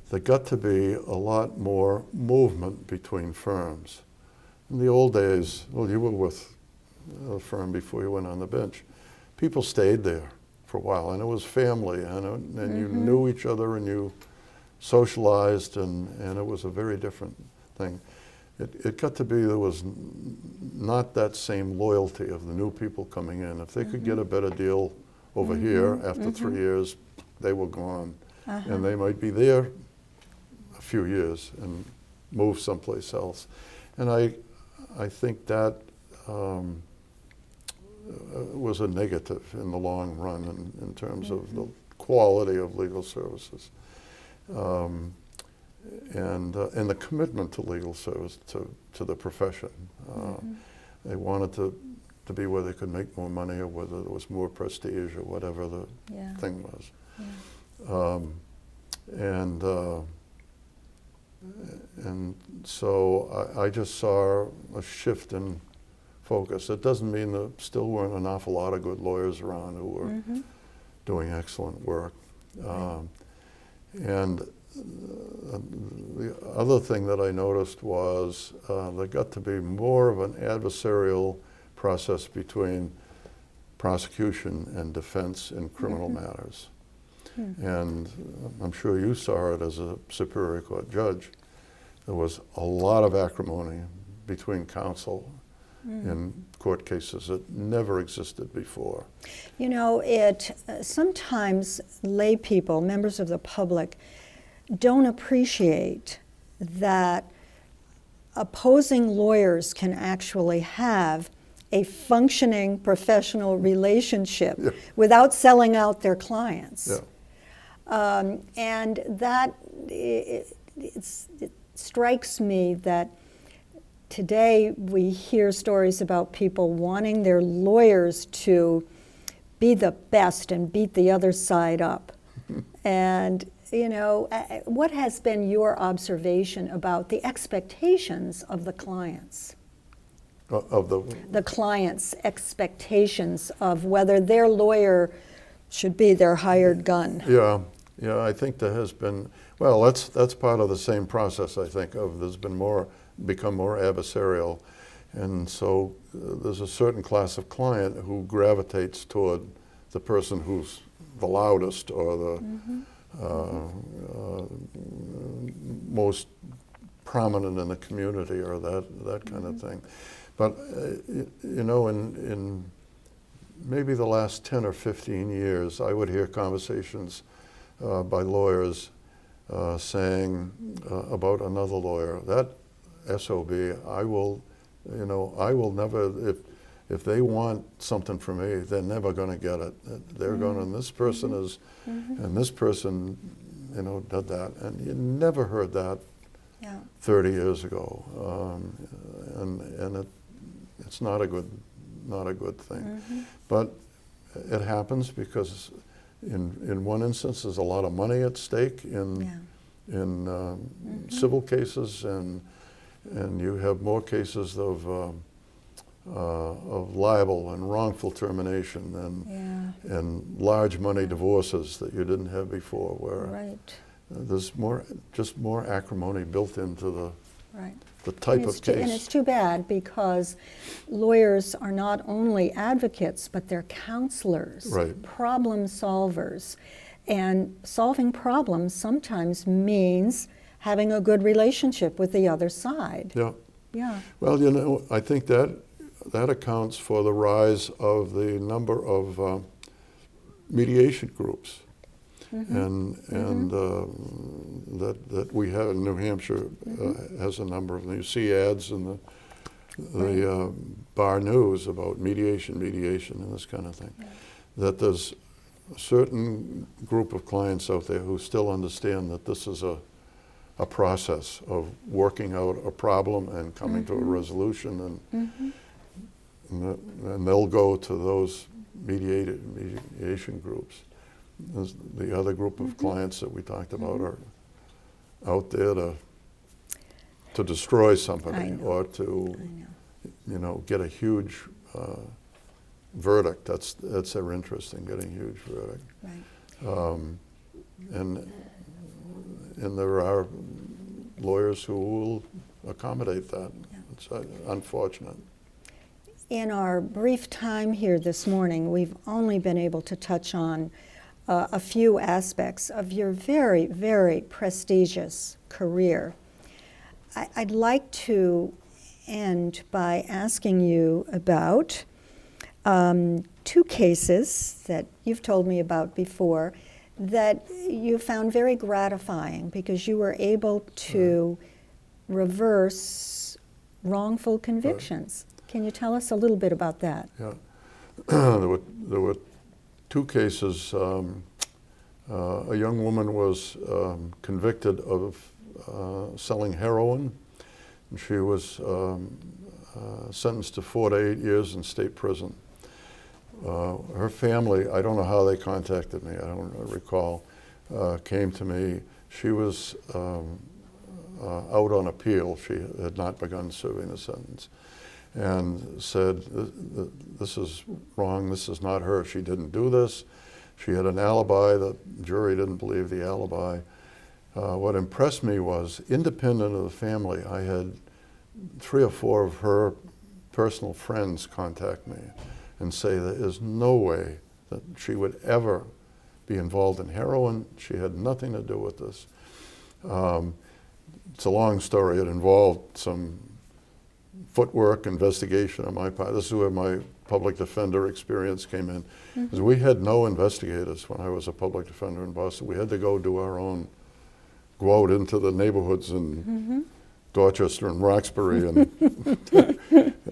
there got to be a lot more movement between firms. In the old days, well, you were with a firm before you went on the bench. People stayed there for a while, and it was family, and you knew each other, and you socialized, and it was a very different thing. It got to be there was not that same loyalty of the new people coming in. If they could get a better deal over here after 3 years, they were gone. And they might be there a few years and move someplace else. And I think that was a negative in the long run in terms of the quality of legal services. And the commitment to legal service, to the profession. They wanted to be where they could make more money, or whether there was more prestige, or whatever the thing was. And so I just saw a shift in focus. It doesn't mean there still weren't an awful lot of good lawyers around who were doing excellent work. And the other thing that I noticed was there got to be more of an adversarial process between prosecution and defense in criminal matters. And I'm sure you saw it as a Superior Court judge. There was a lot of acrimony between counsel in court cases that never existed before. You know, sometimes lay people, members of the public, don't appreciate that opposing lawyers can actually have a functioning professional relationship without selling out their clients. And that it strikes me that today we hear stories about people wanting their lawyers to be the best and beat the other side up. And you know, what has been your observation about the expectations of the clients? Of the clients' expectations of whether their lawyer should be their hired gun. Yeah, I think there has been, well, that's part of the same process, I think, of there's been become more adversarial. And so there's a certain class of client who gravitates toward the person who's the loudest or the most prominent in the community, or that kind of thing. But you know, in maybe the last 10 or 15 years, I would hear conversations by lawyers saying about another lawyer, that SOB, I will never, if they want something from me, they're never going to get it. They're going, and this person is, and this person, you know, did that. And you never heard that Yeah. 30 years ago, and it's not a good thing. Mm-hmm. But it happens because in one instance there's a lot of money at stake in civil cases, and you have more cases of libel and wrongful termination and large money divorces that you didn't have before, where Right. there's just more acrimony built into Right. the type of case. And it's too bad, because lawyers are not only advocates, but they're counselors, Right. problem solvers. And solving problems sometimes means having a good relationship with the other side. Yeah. Yeah. Well, you know, I think that accounts for the rise of the number of mediation groups. And that we have in New Hampshire has a number of them. You see ads in the bar news about mediation and this kind of thing. That there's a certain group of clients out there who still understand that this is a process of working out a problem and coming to a resolution, and they'll go to those mediation groups. The other group of clients that we talked about are out there to destroy somebody or to, get a huge verdict. That's their interest in getting a huge verdict. Right. And there are lawyers who will accommodate that. It's unfortunate. In our brief time here this morning, we've only been able to touch on a few aspects of your very, very prestigious career. I'd like to end by asking you about 2 cases that you've told me about before that you found very gratifying, because you were able to reverse wrongful convictions. Can you tell us a little bit about that? Yeah, there were 2 cases. A young woman was convicted of selling heroin, and she was sentenced to 4 to 8 years in state prison. Her family, I don't know how they contacted me, I don't recall, came to me. She was out on appeal. She had not begun serving the sentence, and said, this is wrong, this is not her, she didn't do this. She had an alibi, the jury didn't believe the alibi. What impressed me was, independent of the family, I had 3 or 4 of her personal friends contact me and say there is no way that she would ever be involved in heroin. She had nothing to do with this. It's a long story. It involved some footwork investigation on my part. This is where my public defender experience came in. Because we had no investigators when I was a public defender in Boston. We had to go do our own, go out into the neighborhoods in Dorchester and Roxbury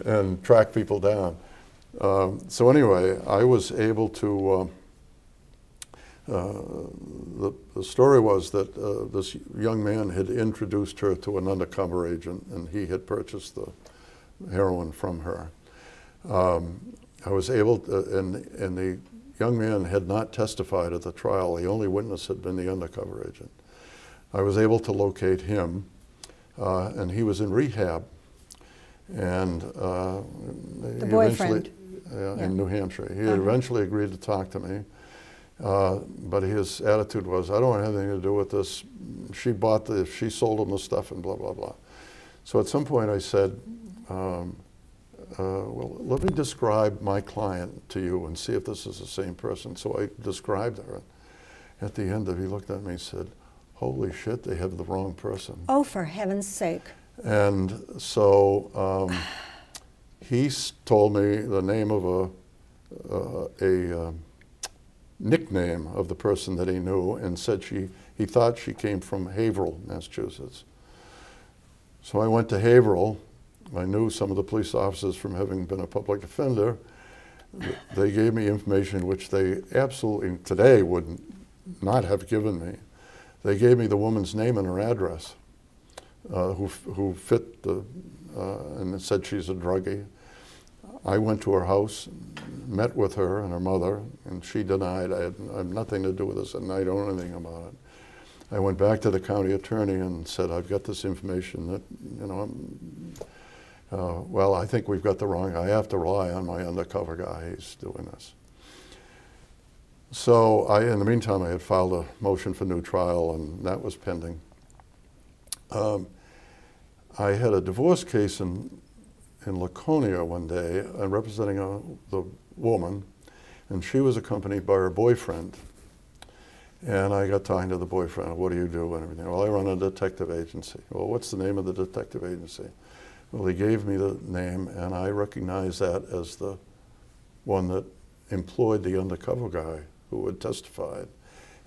and track people down. So anyway, I was able to, the story was that this young man had introduced her to an undercover agent, and he had purchased the heroin from her. I was able to, and the young man had not testified at the trial. The only witness had been the undercover agent. I was able to locate him, and he was in rehab. And The boyfriend. in New Hampshire. He had eventually agreed to talk to me, but his attitude was, I don't want anything to do with this. She sold him the stuff and blah, blah, blah. So at some point I said, well, let me describe my client to you and see if this is the same person. So I described her. At the end he looked at me and said, holy shit, they have the wrong person. Oh, for heaven's sake. And so he told me the name of a nickname of the person that he knew, and said he thought she came from Haverhill, Massachusetts. So I went to Haverhill. I knew some of the police officers from having been a public defender. They gave me information which they absolutely today would not have given me. They gave me the woman's name and her address. who fit the, and said she's a druggie. I went to her house, met with her and her mother, and she denied. I had nothing to do with this, and I don't know anything about it. I went back to the county attorney and said, I've got this information that, you know, well, I think we've got the wrong, I have to rely on my undercover guy, he's doing this. So in the meantime, I had filed a motion for new trial, and that was pending. I had a divorce case in Laconia one day, representing the woman, and she was accompanied by her boyfriend. And I got talking to the boyfriend, what do you do and everything? Well, I run a detective agency. Well, what's the name of the detective agency? Well, he gave me the name, and I recognized that as the one that employed the undercover guy who had testified.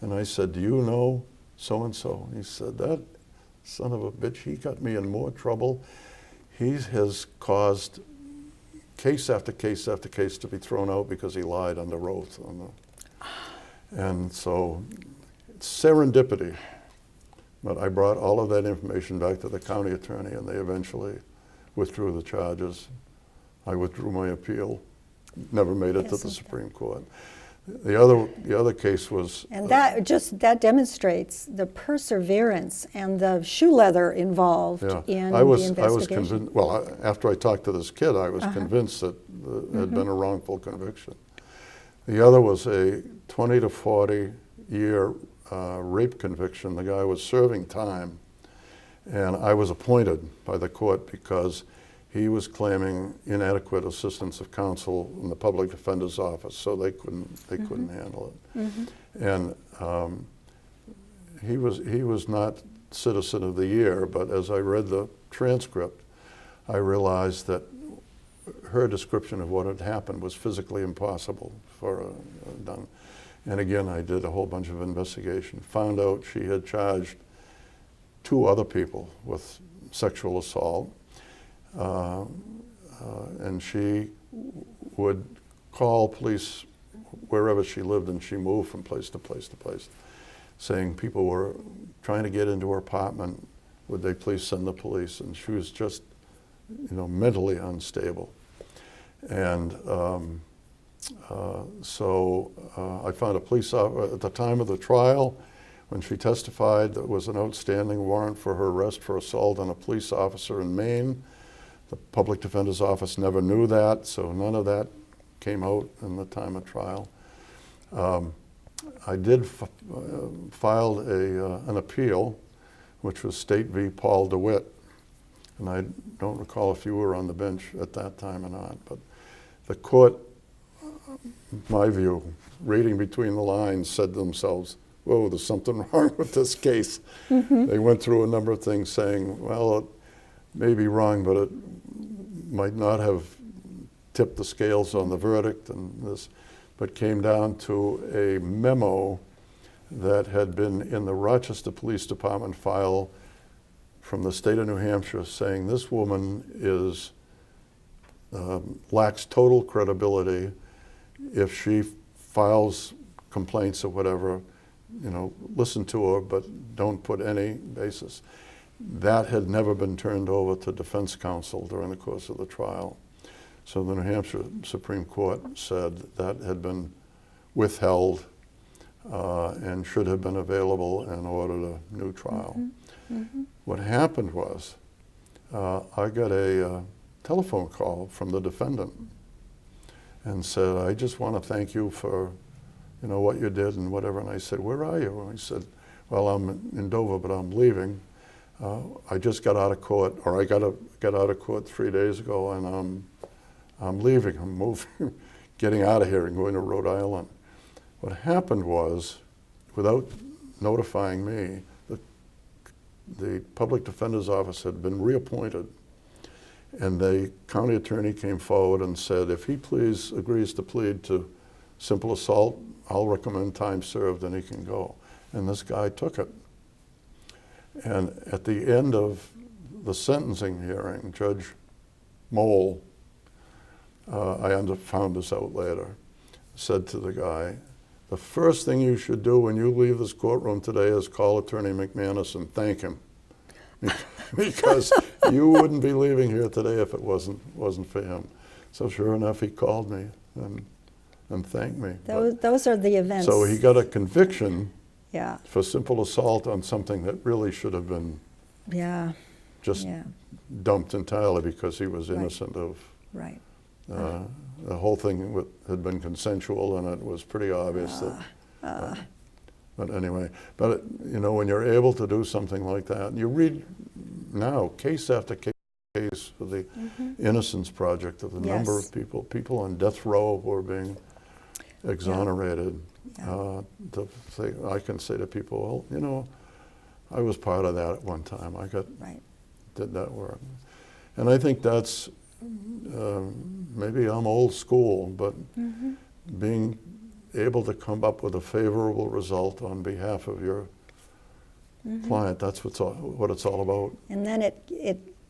And I said, do you know so-and-so? He said, that son of a bitch, he got me in more trouble. He has caused case after case after case to be thrown out because he lied under oath. And so, serendipity. But I brought all of that information back to the county attorney, and they eventually withdrew the charges. I withdrew my appeal, never made it to the Supreme Court. The other case was... And that demonstrates the perseverance and the shoe leather involved in the investigation. I was convinced, well, after I talked to this kid, I was convinced that it had been a wrongful conviction. The other was a 20 to 40 year rape conviction. The guy was serving time, and I was appointed by the court because he was claiming inadequate assistance of counsel in the public defender's office, so they couldn't handle it. And he was not Citizen of the Year, but as I read the transcript, I realized that her description of what had happened was physically impossible for done. And again, I did a whole bunch of investigation, found out she had charged 2 other people with sexual assault, and she would call police wherever she lived, and she moved from place to place to place, saying people were trying to get into her apartment, would they please send the police? And she was just, you know, mentally unstable. And so I found a police officer at the time of the trial. When she testified, there was an outstanding warrant for her arrest for assault on a police officer in Maine. The public defender's office never knew that, so none of that came out in the time of trial. I did file an appeal, which was State v. Paul DeWitt. And I don't recall if you were on the bench at that time or not, but the court, my view, reading between the lines, said to themselves, whoa, there's something wrong with this case. They went through a number of things saying, well, it may be wrong, but it might not have tipped the scales on the verdict and this, but came down to a memo that had been in the Rochester Police Department file from the state of New Hampshire saying this woman lacks total credibility. If she files complaints or whatever, you know, listen to her, but don't put any basis. That had never been turned over to defense counsel during the course of the trial. So the New Hampshire Supreme Court said that had been withheld and should have been available and ordered a new trial. What happened was I got a telephone call from the defendant and said, I just want to thank you for, you know, what you did and whatever. And I said, where are you? And he said, well, I'm in Dover, but I'm leaving. I just got out of court, or I got out of court 3 days ago, and I'm leaving. I'm moving, getting out of here and going to Rhode Island. What happened was, without notifying me, the public defender's office had been reappointed, and the county attorney came forward and said, if he agrees to plead to simple assault, I'll recommend time served and he can go. And this guy took it. And at the end of the sentencing hearing, Judge Mole, I found this out later, said to the guy, the first thing you should do when you leave this courtroom today is call Attorney McManus and thank him because you wouldn't be leaving here today if it wasn't for him. So sure enough, he called me and thanked me. Those are the events. So he got a conviction Yeah, for simple assault on something that really should have been yeah, just yeah, dumped entirely because he was Right. innocent of. right. The whole thing had been consensual, and it was pretty obvious that. But anyway, you know, when you're able to do something like that, you read now case after case of the Innocence Project, of the number Yes. of people on death row who are being exonerated. Yeah. I can say to people, well, you know, I was part of that at one time. Right. Did that work. And I think that's, maybe I'm old school, but being able to come up with a favorable result on behalf of your client, that's what it's all about. And then it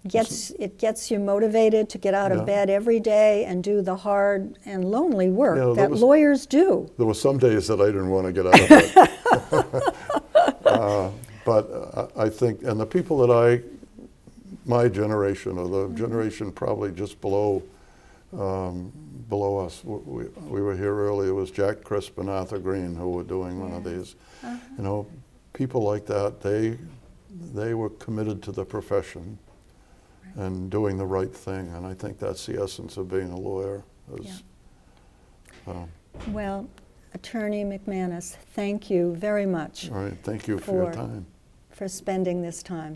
gets you motivated to get out of Yeah. bed every day and do the hard and lonely work Yeah, that lawyers do. There were some days that I didn't want to get out of bed. But I think, and the people that my generation, or the generation probably just below us, we were here earlier, it was Jack Crisp and Arthur Green who were doing one of these. You know, people like that, they were committed to the profession and doing the right thing, and I think that's the essence of being a lawyer. Well, Attorney McManus, thank you very much All right, thank you for your time. for spending this time.